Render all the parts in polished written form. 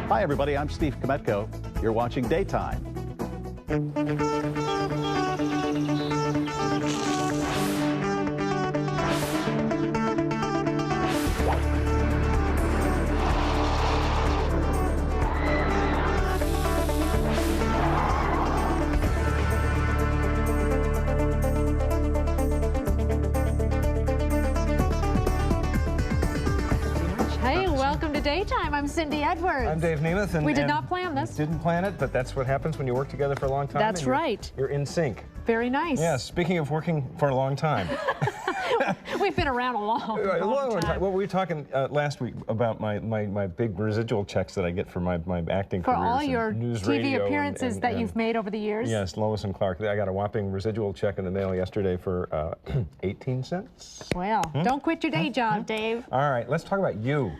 Hi, everybody. I'm Steve Kmetko. You're watching Daytime. Daytime. I'm Cindy Edwards. I'm Dave Nemeth. And we did not plan this. Didn't plan it, but that's what happens when you work together for a long time. That's right. You're in sync. Very nice. Yeah, speaking of working for a long time. We've been around a long time. Well, we were talking last week about my big residual checks that I get for my acting for careers. all your news, TV radio, appearances that you've made over the years. Yes, Lois and Clark. I got a whopping residual check in the mail yesterday for 18 cents. Well, don't quit your day job, Dave. All right, let's talk about you.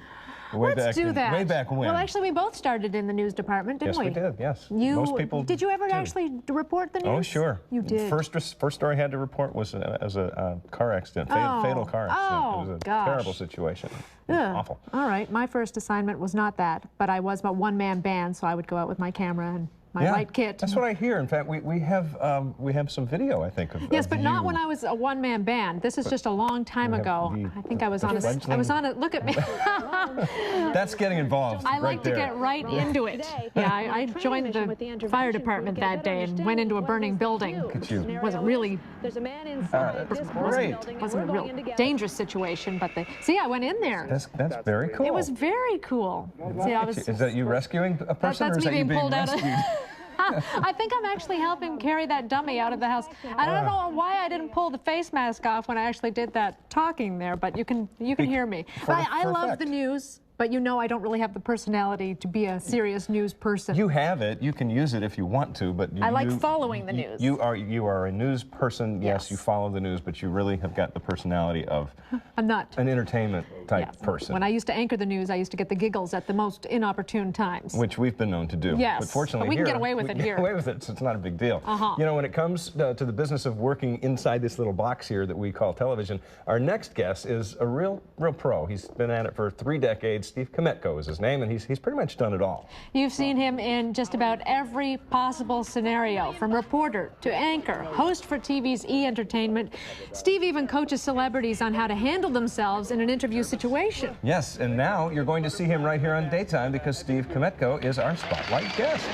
Let's do that. Way back when. Well, actually, we both started in the news department, didn't we? Yes, we did, yes. Most people did you ever actually report the news? Oh, sure. You did. First story I had to report was as a car accident, fatal car accident. It was a terrible situation. Awful. All right, my first assignment was not that, but I was a one-man band, so I would go out with my camera and my light kit. That's what I hear. In fact, we have some video, I think, of yes, but you. not when I was a one-man band. This is just a long time ago. I think I was on a. Look at me. That's getting involved. I like to get right into it. Yeah, I joined the fire department that day and went into a burning building. It wasn't really. There's a man inside this building. It wasn't a real dangerous situation, but see, I went in there. That's very cool. It was very cool. See, Is that you rescuing a person, or is that you being rescued? I think I'm actually helping carry that dummy out of the house. I don't know why I didn't pull the face mask off when I actually did that talking there, but you can hear me. I love the news. But you know I don't really have the personality to be a serious news person. You have it. You can use it if you want to, but I like following the news. You are a news person. Yes, you follow the news, but you really have got the personality of an entertainment type person. When I used to anchor the news, I used to get the giggles at the most inopportune times. Which we've been known to do. Yes, but fortunately we can get away with it here. Get away with it, so it's not a big deal. You know, when it comes to the business of working inside this little box here that we call television, our next guest is a real pro. He's been at it for 3 decades. Steve Kmetko is his name, and he's pretty much done it all. You've seen him in just about every possible scenario, from reporter to anchor, host for TV's E! Entertainment. Steve even coaches celebrities on how to handle themselves in an interview situation. Yes, and now you're going to see him right here on Daytime because Steve Kmetko is our spotlight guest.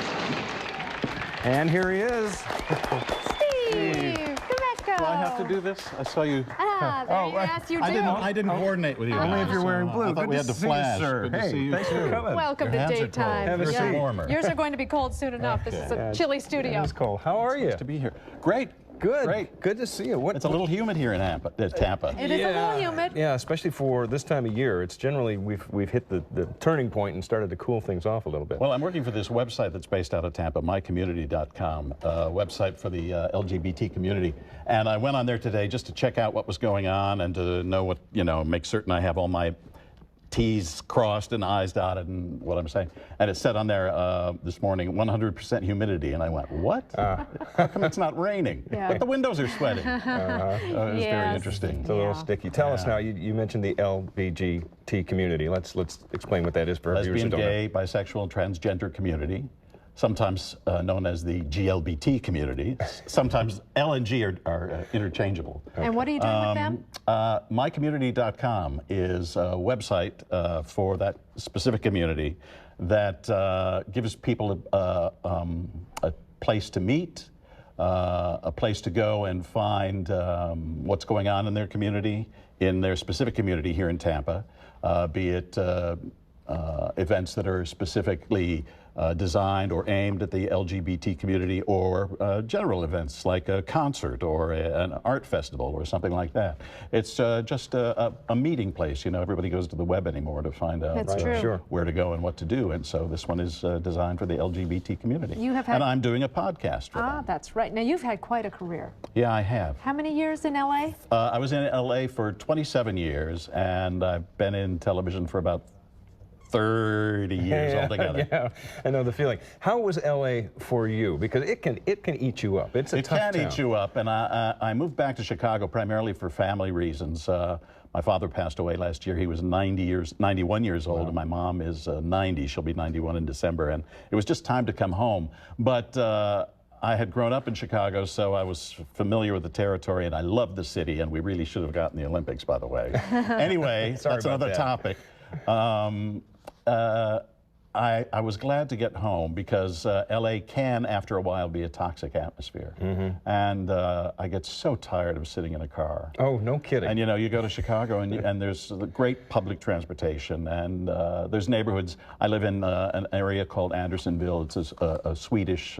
And here he is. Steve Kmetko. Do I have to do this? I saw you. Yes, you do. I didn't coordinate with you. Only if you're wearing blue. I thought we had the flash. Good to see you. Thanks for coming. Welcome to Daytime. Have a seat. Yours are going to be cold soon enough. This is a chilly studio. It's cold. How are you? Nice to be here. Great. Good. Great. Good to see you. It's a little humid here in Tampa. It is a little humid. Yeah, especially for this time of year. It's generally, we've hit the turning point and started to cool things off a little bit. Well, I'm working for this website that's based out of Tampa, mycommunity.com, website for the LGBT community. And I went on there today just to check out what was going on and to know what, make certain I have all my T's crossed and I's dotted and what I'm saying. And it said on there this morning, 100% humidity. And I went, what? How come it's not raining? But the windows are sweating. It was very interesting. It's a little sticky. Tell us now, you mentioned the LGBT community. Let's explain what that is for our viewers who don't know. Lesbian, gay, bisexual, and transgender community. Sometimes known as the GLBT community. Sometimes L and G are interchangeable. And what are you doing with them? MyCommunity.com is a website for that specific community that gives people a place to meet, a place to go and find what's going on in their community, in their specific community here in Tampa, be it events that are specifically designed or aimed at the LGBT community, or general events like a concert or an art festival or something like that. It's just a meeting place. Everybody goes to the web anymore to find out where to go and what to do. And so this one is designed for the LGBT community. And I'm doing a podcast for them. That's right. Now, you've had quite a career. Yeah, I have. How many years in L.A.? I was in L.A. for 27 years, and I've been in television for about 30 years altogether. Yeah, I know the feeling. How was LA for you? Because it can eat you up. It's a tough town. It can eat you up, and I moved back to Chicago primarily for family reasons. My father passed away last year. He was 91 years old, and my mom is 90. She'll be 91 in December, and it was just time to come home. But I had grown up in Chicago, so I was familiar with the territory, and I loved the city, and we really should have gotten the Olympics, by the way. Anyway, that's another topic. I was glad to get home because LA can, after a while, be a toxic atmosphere. And I get so tired of sitting in a car. Oh, no kidding. And you know, you go to Chicago and there's great public transportation, and there's neighborhoods. I live in an area called Andersonville. It's a Swedish,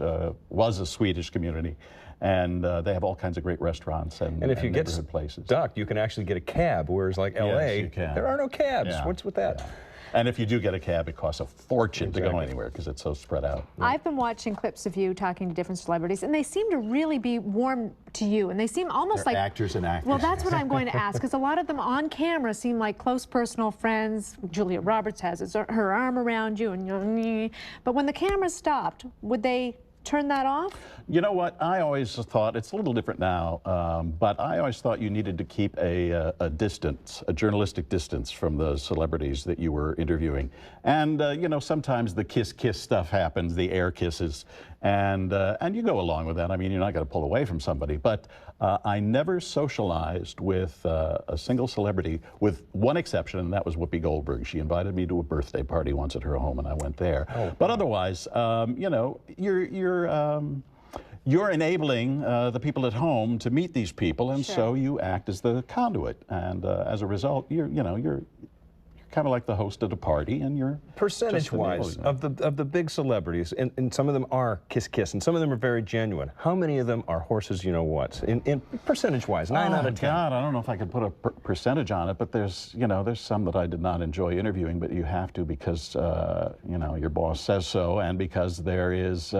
was a Swedish community. And they have all kinds of great restaurants and if you get places. stuck, you can actually get a cab, whereas like LA, yes, you can. There are no cabs. Yeah. What's with that? Yeah. And if you do get a cab, it costs a fortune to go anywhere because it's so spread out. I've been watching clips of you talking to different celebrities, and they seem to really be warm to you, and they seem almost They're like actors and actors. Well, that's what I'm going to ask, because a lot of them on camera seem like close personal friends. Julia Roberts has her arm around you, and but when the camera stopped, would they turn that off? You know what? I always thought, it's a little different now, but I always thought you needed to keep a distance, a journalistic distance from the celebrities that you were interviewing. And, you know, sometimes the kiss stuff happens, the air kisses, and you go along with that. I mean, you're not going to pull away from somebody, but I never socialized with a single celebrity, with one exception, and that was Whoopi Goldberg. She invited me to a birthday party once at her home, and I went there. Oh, but otherwise, you know, you're enabling the people at home to meet these people, and so you act as the conduit. And as a result, you're kind of like the host at a party, and you're percentage-wise of the big celebrities, and some of them are kiss, and some of them are very genuine. How many of them are horses you know what? In percentage-wise, 9 out of 10. God, I don't know if I could put a percentage on it, but there's some that I did not enjoy interviewing, but you have to because you know, your boss says so, and because there is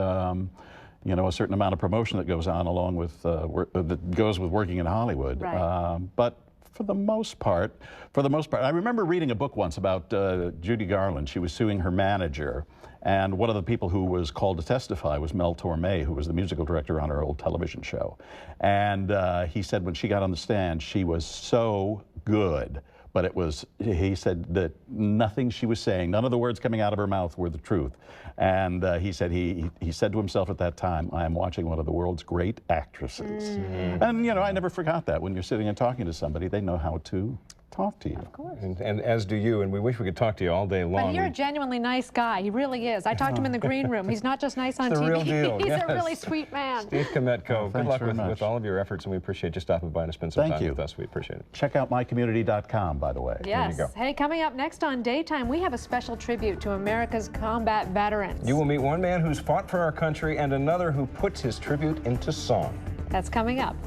you know, a certain amount of promotion that goes on along with that goes with working in Hollywood. Right. But for the most part, I remember reading a book once about Judy Garland. She was suing her manager, and one of the people who was called to testify was Mel Torme, who was the musical director on her old television show. And he said when she got on the stand, she was so good. But he said that nothing she was saying, none of the words coming out of her mouth were the truth. And he said he said to himself at that time, I am watching one of the world's great actresses. And, you know, I never forgot that. When you're sitting and talking to somebody, they know how to talk to you. Of course. And as do you, and we wish we could talk to you all day long. But you're a genuinely nice guy. He really is. I talked to him in the green room. He's not just nice on the TV. real deal. He's yes. a really sweet man. Steve Kmetko, good luck with all of your efforts, and we appreciate you stopping by to spend some time with us. We appreciate it. Check out mycommunity.com, by the way. Yes. There you go. Hey, coming up next on Daytime, we have a special tribute to America's combat veterans. You will meet one man who's fought for our country and another who puts his tribute into song. That's coming up.